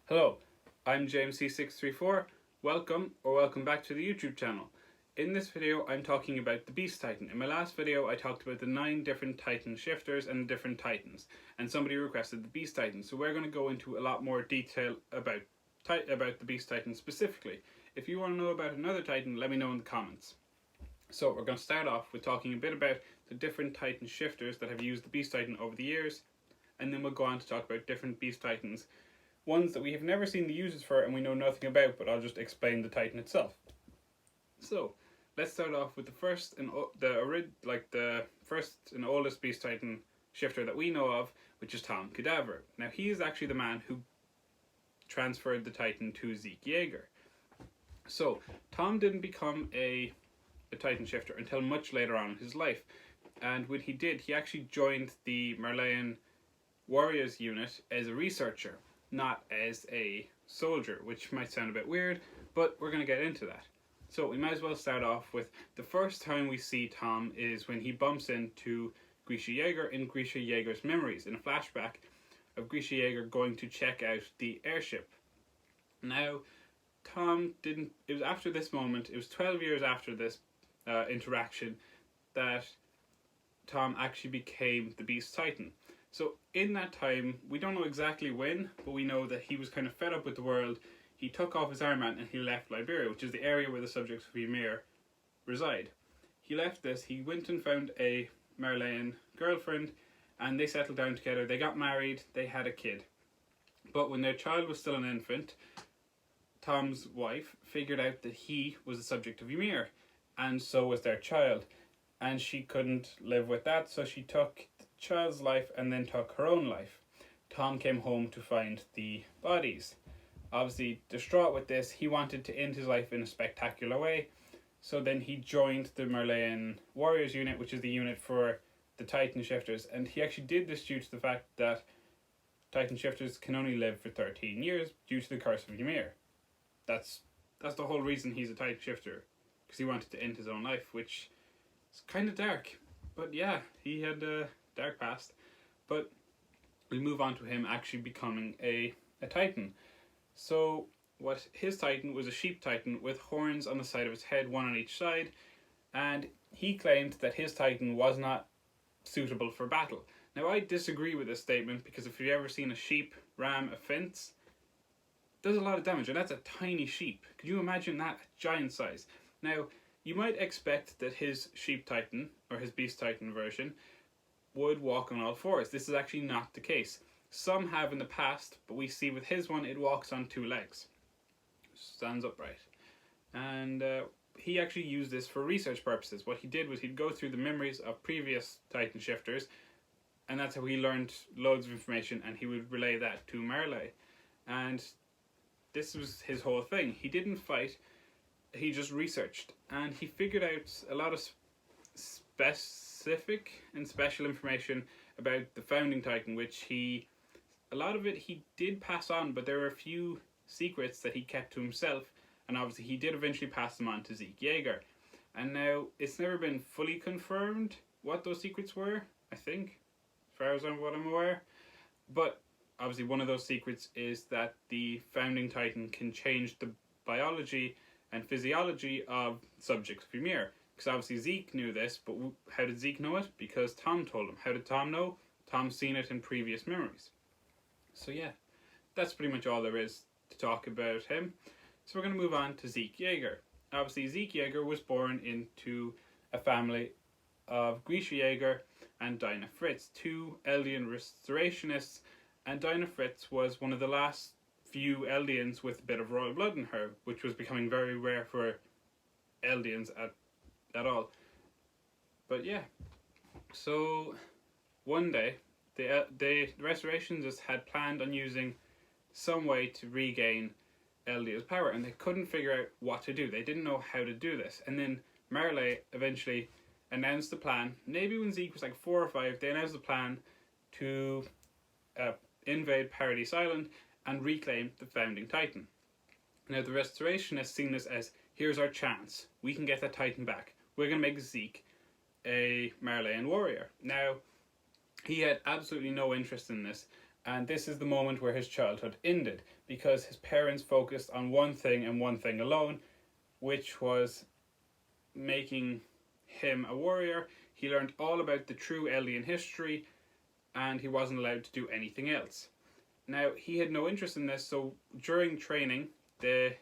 Hello, I'm James C634. Welcome back to the YouTube channel. In this video, I'm talking about the Beast Titan. In my last video, I talked about the 9 different Titan shifters and the different Titans, and somebody requested the Beast Titan. So we're going to go into a lot more detail about the Beast Titan specifically. If you want to know about another Titan, let me know in the comments. So we're going to start off with talking a bit about the different Titan shifters that have used the Beast Titan over the years, and then we'll go on to talk about different Beast Titans. Ones that we have never seen the uses for and we know nothing about, but I'll just explain the Titan itself. So, let's start off with the first and oldest Beast Titan shifter that we know of, which is Tom Cadaver. Now, he is actually the man who transferred the Titan to Zeke Yeager. So, Tom didn't become a Titan shifter until much later on in his life, and when he did, he actually joined the Marleyan Warriors unit as a researcher, not as a soldier, which might sound a bit weird, but we're going to get into that. So we might as well start off with the first time we see Tom is when he bumps into Zeke Yeager in Zeke Yeager's memories, in a flashback of Zeke Yeager going to check out the airship. Now, it was after this moment, it was 12 years after this interaction that Tom actually became the Beast Titan. So in that time, we don't know exactly when, but we know that he was kind of fed up with the world. He took off his armband and he left Liberia, which is the area where the subjects of Ymir reside. He left this, he went and found a Marleyan girlfriend, and they settled down together. They got married, they had a kid. But when their child was still an infant, Tom's wife figured out that he was the subject of Ymir, and so was their child. And she couldn't live with that, so she took the child's life and then took her own life. Tom came home to find the bodies. Obviously, distraught with this, he wanted to end his life in a spectacular way, so then he joined the Marleyan Warriors unit, which is the unit for the Titan shifters, and he actually did this due to the fact that Titan shifters can only live for 13 years due to the curse of Ymir. That's the whole reason he's a Titan shifter, because he wanted to end his own life, which is kind of dark. But yeah, he had a dark past. But we move on to him actually becoming a Titan. So his Titan was a sheep Titan with horns on the side of his head, one on each side, and he claimed that his Titan was not suitable for battle. Now, I disagree with this statement, because if you've ever seen a sheep ram a fence, it does a lot of damage, and that's a tiny sheep. Could you imagine that? Giant size. Now, you might expect that his sheep Titan, or his Beast Titan version, would walk on all fours. This is actually not the case. Some have in the past, but we see with his one, it walks on 2 legs. Stands upright. And he actually used this for research purposes. What he did was he'd go through the memories of previous Titan shifters, and that's how he learned loads of information, and he would relay that to Marley. And this was his whole thing. He didn't fight, he just researched, and he figured out a lot of specific and special information about the founding Titan, which a lot of it he did pass on, but there were a few secrets that he kept to himself, and obviously he did eventually pass them on to Zeke Yeager. And now, it's never been fully confirmed what those secrets were, I think, as far as what I'm aware. But obviously one of those secrets is that the founding Titan can change the biology and physiology of subjects of Ymir. Because obviously Zeke knew this, but how did Zeke know it? Because Tom told him. How did Tom know? Tom's seen it in previous memories. So yeah, that's pretty much all there is to talk about him. So we're going to move on to Zeke Yeager. Obviously Zeke Yeager was born into a family of Zeke Yeager and Dinah Fritz, 2 Eldian restorationists, and Dinah Fritz was one of the last few Eldians with a bit of royal blood in her, which was becoming very rare for Eldians at all. But yeah, so one day the restorationists had planned on using some way to regain Eldia's power, and they couldn't figure out what to do. They didn't know how to do this. And then Marley eventually announced the plan. Maybe when Zeke was like 4 or 5, they announced the plan to invade Paradise Island and reclaim the founding Titan. Now the restorationists seen this as, here's our chance. We can get that Titan back. We're going to make Zeke a Marleyan warrior. Now, he had absolutely no interest in this, And this is the moment where his childhood ended, because his parents focused on one thing and one thing alone, which was making him a warrior. He learned all about the true Eldian history, and he wasn't allowed to do anything else. Now, he had no interest in this, so during training, the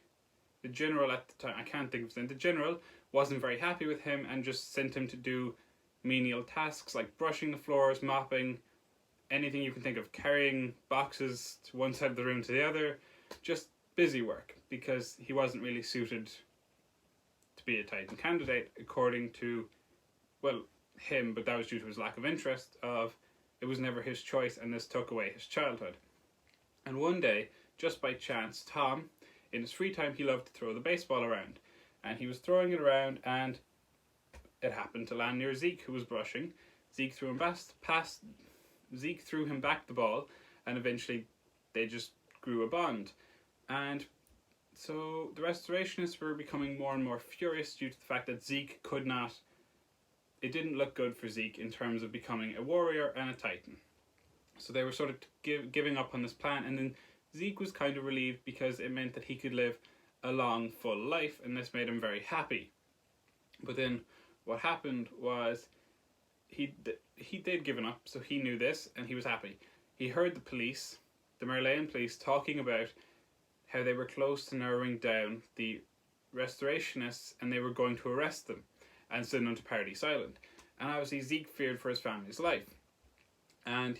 general at the time, I can't think of his name, the general wasn't very happy with him and just sent him to do menial tasks like brushing the floors, mopping, anything you can think of, carrying boxes to one side of the room to the other, just busy work, because he wasn't really suited to be a Titan candidate according to, well, him, but that was due to his lack of interest. It was never his choice, and this took away his childhood. And one day, just by chance, Tom, in his free time, he loved to throw the baseball around, and he was throwing it around, and it happened to land near Zeke, who was brushing. Zeke threw him Zeke threw him back the ball, and eventually they just grew a bond. And so the restorationists were becoming more and more furious due to the fact that Zeke could not. It didn't look good for Zeke in terms of becoming a warrior and a Titan. So they were sort of giving up on this plan, and then Zeke was kind of relieved because it meant that he could live a long, full life, and this made him very happy. But then what happened was he did given up, so he knew this, and he was happy. He heard the police, the Merlian police, talking about how they were close to narrowing down the restorationists, and they were going to arrest them and send them to Paradise Island. And obviously Zeke feared for his family's life. And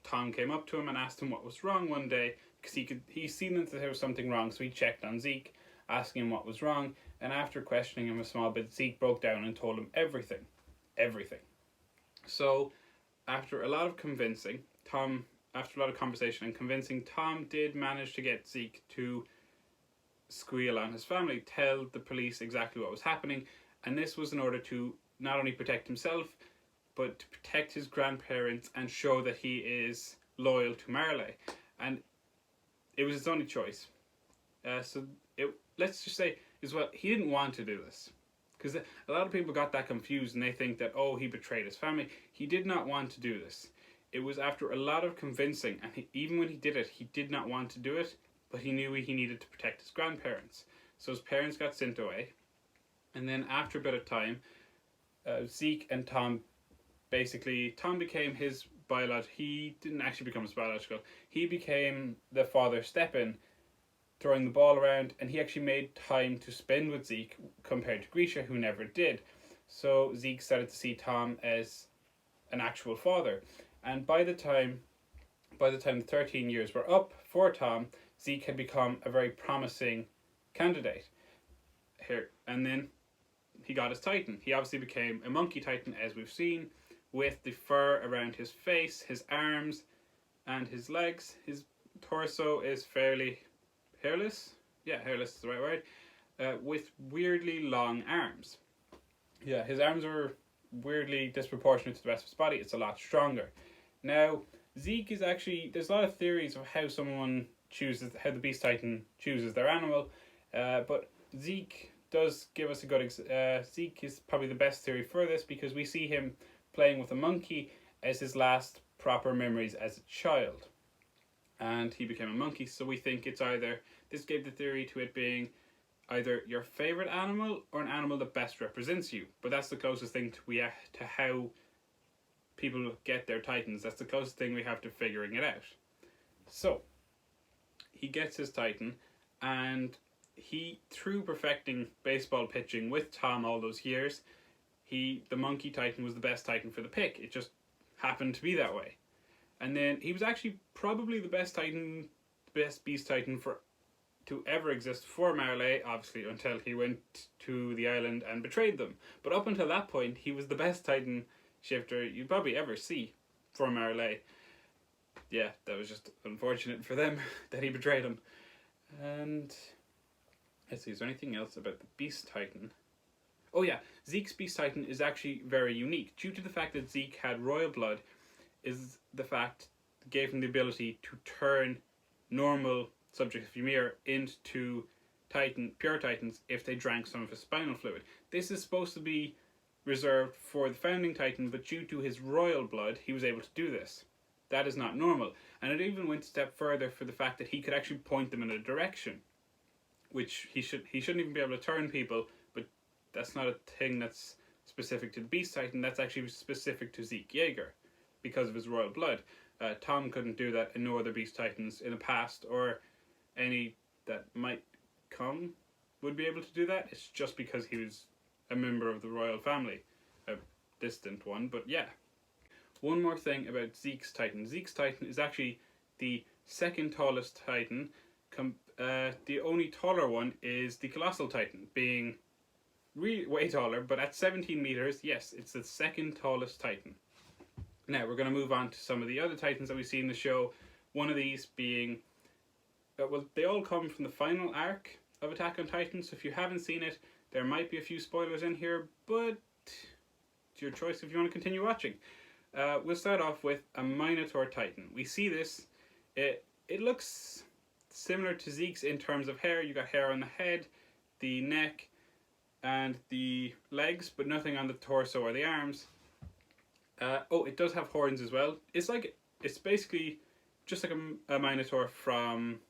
Tom came up to him and asked him what was wrong one day, because he seen that there was something wrong, so he checked on Zeke, asking him what was wrong, and after questioning him a small bit, Zeke broke down and told him everything. So after a lot of convincing, after a lot of conversation and convincing, Tom did manage to get Zeke to squeal on his family, tell the police exactly what was happening, and this was in order to not only protect himself, but to protect his grandparents and show that he is loyal to Marley. And it was his only choice. Let's just say, he didn't want to do this. Because a lot of people got that confused and they think that, he betrayed his family. He did not want to do this. It was after a lot of convincing, and even when he did it, he did not want to do it, but he knew he needed to protect his grandparents. So his parents got sent away, and then after a bit of time, Zeke and Tom became his biological. He didn't actually become his biological. He became the father step-in, throwing the ball around, and he actually made time to spend with Zeke compared to Grisha, who never did. So Zeke started to see Tom as an actual father. And by the time the 13 years were up for Tom, Zeke had become a very promising candidate. And then he got his Titan. He obviously became a monkey Titan, as we've seen, with the fur around his face, his arms, and his legs. His torso is fairly hairless. Yeah, hairless is the right word. With weirdly long arms. Yeah, his arms are weirdly disproportionate to the rest of his body. It's a lot stronger. Now, Zeke is actually, there's a lot of theories of how the Beast Titan chooses their animal, but Zeke does give us a good, Zeke is probably the best theory for this, because we see him playing with a monkey as his last proper memories as a child. And he became a monkey, so we think this gave the theory to it being either your favourite animal or an animal that best represents you. But that's the closest thing to how people get their Titans. That's the closest thing we have to figuring it out. So, he gets his Titan, and through perfecting baseball pitching with Tom all those years, the monkey Titan was the best Titan for the pick. It just happened to be that way. And then he was actually probably the best Beast Titan to ever exist for Marley, obviously, until he went to the island and betrayed them. But up until that point, he was the best Titan shifter you'd probably ever see for Marley. Yeah, that was just unfortunate for them that he betrayed him. And let's see, is there anything else about the Beast Titan? Oh yeah, Zeke's Beast Titan is actually very unique. Due to the fact that Zeke had royal blood, is the fact that gave him the ability to turn normal subjects of Ymir into pure Titans if they drank some of his spinal fluid. This is supposed to be reserved for the founding Titan, but due to his royal blood, he was able to do this. that is not normal. And it even went a step further for the fact that he could actually point them in a direction, which he shouldn't even be able to turn people, but that's not a thing that's specific to the Beast Titan. That's actually specific to Zeke Yeager because of his royal blood. Tom couldn't do that, and no other Beast Titans in the past or any that might come would be able to do that. It's just because he was a member of the royal family, a distant one, but yeah. One more thing about Zeke's Titan. Zeke's Titan is actually the second tallest Titan. The only taller one is the Colossal Titan, being really way taller, but at 17 meters, yes, it's the second tallest Titan. Now we're going to move on to some of the other Titans that we see in the show. One of these being, well, they all come from the final arc of Attack on Titan, so if you haven't seen it, there might be a few spoilers in here, but it's your choice if you want to continue watching. We'll start off with a Minotaur Titan. We see this, it looks similar to Zeke's in terms of hair. You got hair on the head, the neck, and the legs, but nothing on the torso or the arms. Oh, it does have horns as well. It's basically just like a Minotaur from,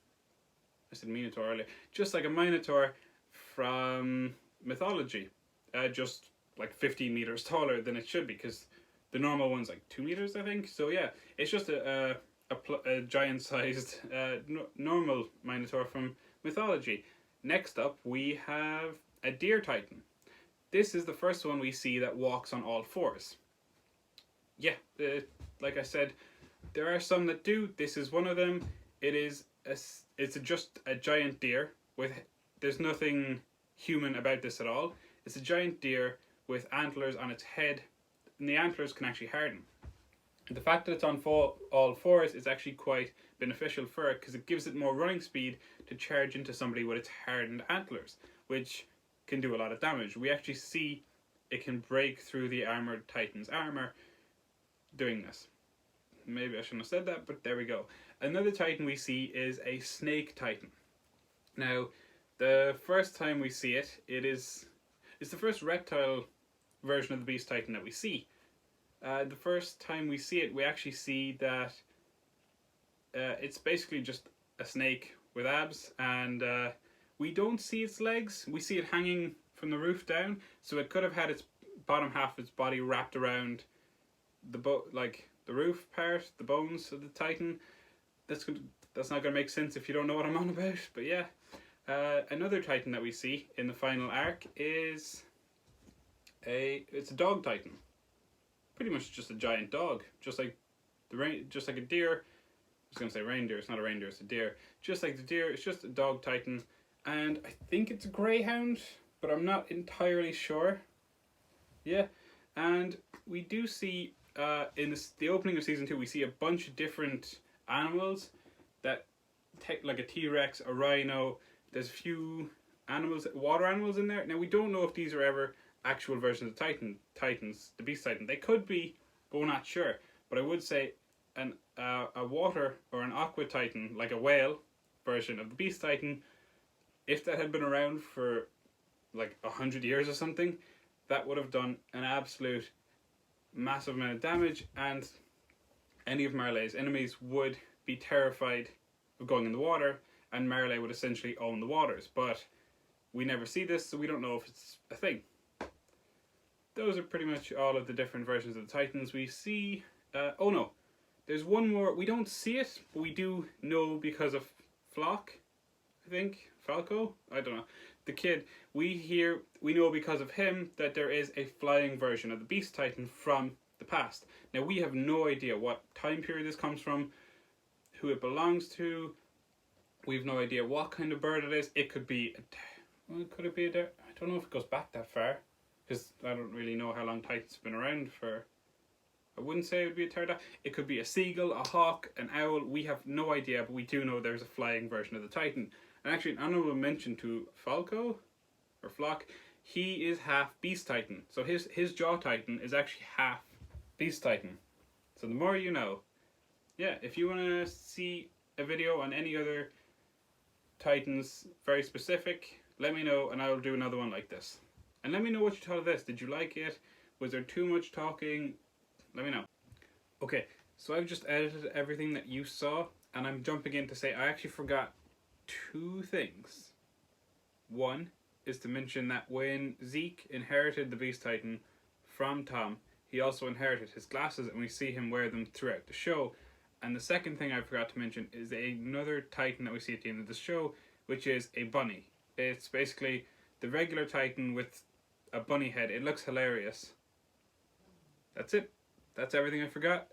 I said Minotaur earlier, just like a Minotaur from mythology, just like 15 meters taller than it should be, because the normal one's like 2 meters, I think. So yeah, it's just a giant-sized normal Minotaur from mythology. Next up, we have a Deer Titan. This is the first one we see that walks on all fours. Yeah, like I said, there are some that do. This is one of them. It's just a giant deer with. There's nothing human about this at all. It's a giant deer with antlers on its head, and the antlers can actually harden. The fact that it's on all fours is actually quite beneficial for it, because it gives it more running speed to charge into somebody with its hardened antlers, which can do a lot of damage. We actually see it can break through the armored Titan's armor doing this. Maybe I shouldn't have said that, but there we go. Another Titan we see is a Snake Titan. Now, the first time we see it's the first reptile version of the Beast Titan that we see. The first time we see it, we actually see that it's basically just a snake with abs, and we don't see its legs. We see it hanging from the roof down, so it could have had its bottom half of its body wrapped around the roof part, the bones of the Titan. That's not going to make sense if you don't know what I'm on about, but yeah. Another Titan that we see in the final arc is it's a Dog Titan. Pretty much just a giant dog, just like a deer. I was going to say reindeer. It's not a reindeer, it's a deer. Just like the deer, it's just a Dog Titan, and I think it's a greyhound, but I'm not entirely sure. Yeah, and we do see in the opening of season 2, we see a bunch of different animals that like a T-Rex, a rhino. There's a few animals, water animals in there. Now we don't know if these are ever actual versions of Titans, the Beast Titan. They could be, but we're not sure. But I would say a water or an aqua Titan, like a whale version of the Beast Titan, if that had been around for like 100 years or something, that would have done an absolute massive amount of damage, and any of Marley's enemies would be terrified of going in the water, and Marley would essentially own the waters. But we never see this, so we don't know if it's a thing. Those are pretty much all of the different versions of the Titans we see. Oh no, there's one more. We don't see it, but we do know because of Flock, I think. Falco? I don't know. The kid. We know because of him that there is a flying version of the Beast Titan from the past. Now we have no idea what time period this comes from, who it belongs to. We have no idea what kind of bird it is. It could be could it be I don't know if it goes back that far, because I don't really know how long Titan's been around for. I wouldn't say it would be a pterodactyl. It could be a seagull, a hawk, an owl. We have no idea, but we do know there's a flying version of the Titan. And actually, an honorable mention to Falco, or Flock, he is half Beast Titan. So his Jaw Titan is actually half Beast Titan. So the more you know. Yeah, if you want to see a video on any other Titans, very specific, let me know and I'll do another one like this. And let me know what you thought of this. Did you like it? Was there too much talking? Let me know. Okay, So I've just edited everything that you saw, and I'm jumping in to say I actually forgot two things. One is to mention that when Zeke inherited the Beast Titan from Tom, he also inherited his glasses, and we see him wear them throughout the show. And the second thing I forgot to mention is another Titan that we see at the end of the show, which is a bunny. It's basically the regular Titan with a bunny head. It looks hilarious. That's it. That's everything I forgot.